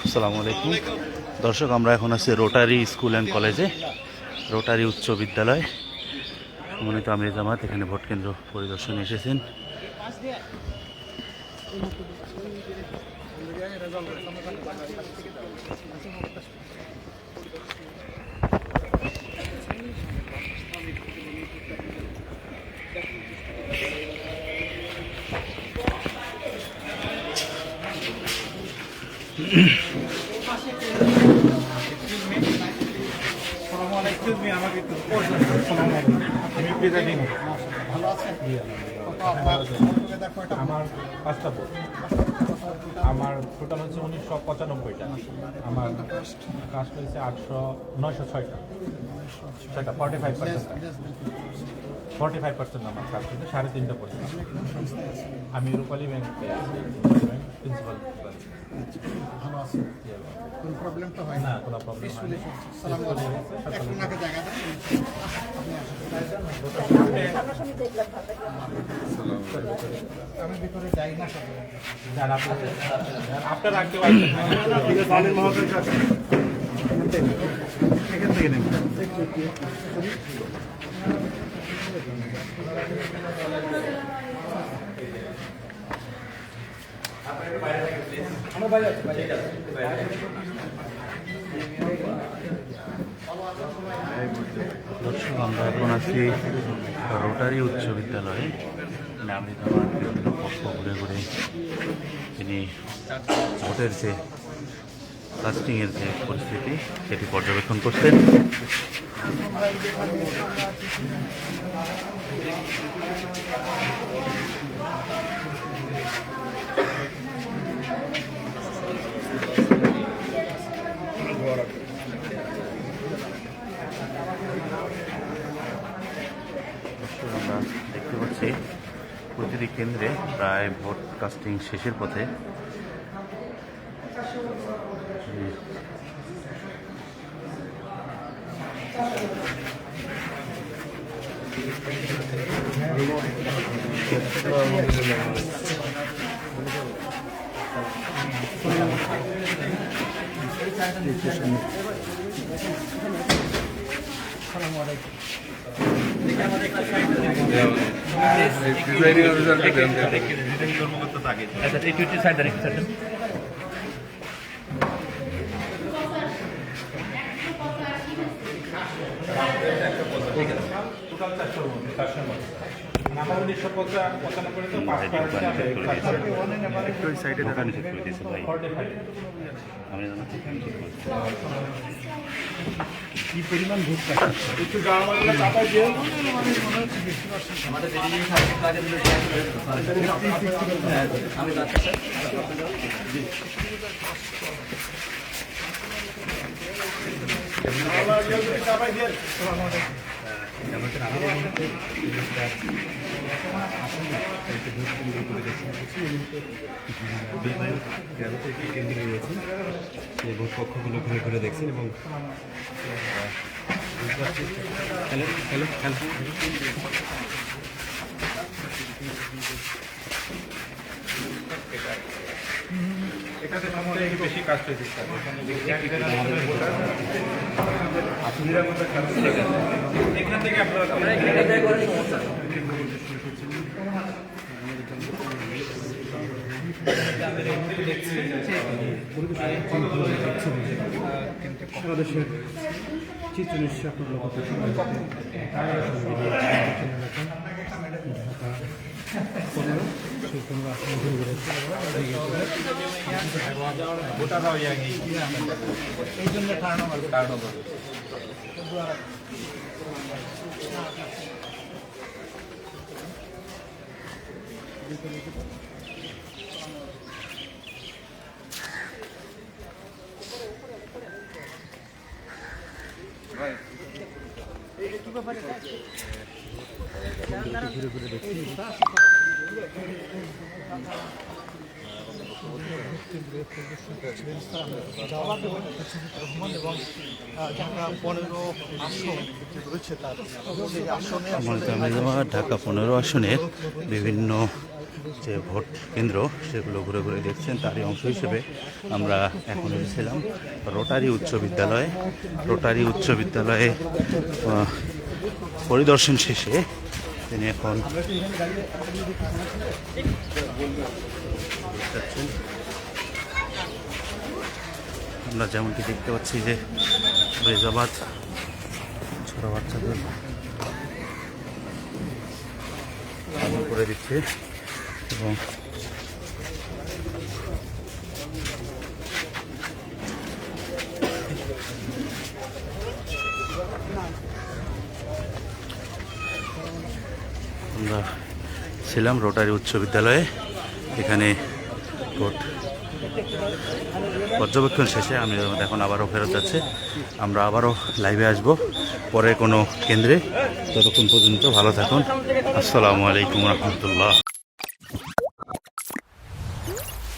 আসসালামু আলাইকুম দর্শক, আমরা এখন আছি রোটারি স্কুল অ্যান্ড কলেজে, রোটারি উচ্চ বিদ্যালয় সম্মানিত আমির জামাত এখানে ভোট কেন্দ্র পরিদর্শনে এসেছেন। আমার পাঁচটা বই, আমার টোটাল হচ্ছে 1995টা। আমার কাস্ট হয়েছে 906টা, 45% আমার কাস্ট হয়েছে 3.5% পর্যন্ত। আমি রূপালী ব্যাংক প্রিন্সিপাল। ভালো আছে, কোনো প্রবলেম তো হয় না? কোনো প্রবলেম হয় না। ওনাকে জায়গা দেন, আমি ভিতরে যাই না। আপনারা আগে এখান থেকে নেব। দর্শক, আমরা এখন আছি রোটারি উচ্চ বিদ্যালয়ে। আমির জামাত বিভিন্ন পক্ষ ঘুরে ঘুরে তিনি ভোটের যে কাস্টিংয়ের যে পরিস্থিতি সেটি পর্যবেক্ষণ করছেন। আমরা দেখতে পাচ্ছি প্রতিটি কেন্দ্রে প্রায় ভোট কাস্টিং শেষের পথে। কি পরিমাণ ভোট একটু ভোট কক্ষগুলো ঘুরে ঘুরে দেখছেন এবং এটাতে সবথেকে বেশি কাস্ট হয়েছে। এখান থেকে আপনারা বাংলাদেশের চিত্র নিশ্চয় আপনার লক্ষ্য ঢাকা 15 সেই 15 আসনে ঘুরে ঘুরেছে এই জন্য কারণ ঘুরে ঘুরে দেখছি ঢাকা 15 আসনের বিভিন্ন যে ভোট কেন্দ্র সেগুলো ঘুরে ঘুরে দেখছেন, তারই অংশ হিসেবে আমরা এখন এসেছিলাম রোটারি উচ্চ বিদ্যালয়ে। রোটারি উচ্চ বিদ্যালয়ে পরিদর্শন শেষে তিনি এখন যাচ্ছেন। আমরা যেমনটি দেখতে পাচ্ছি যে রেজাবাদ ছোট বাচ্চাদের পালন করে দিচ্ছে এবং আমরা ছিলাম রোটারি উচ্চ বিদ্যালয়ে। এখানে ভোট পর্যবেক্ষণ শেষে আমি এখন আবারও ফেরত যাচ্ছে। আমরা আবারও লাইভে আসব পরে কোনো কেন্দ্রে। ততক্ষণ পর্যন্ত ভালো থাকুন। আসসালামু আলাইকুম রহমতুল্লাহ।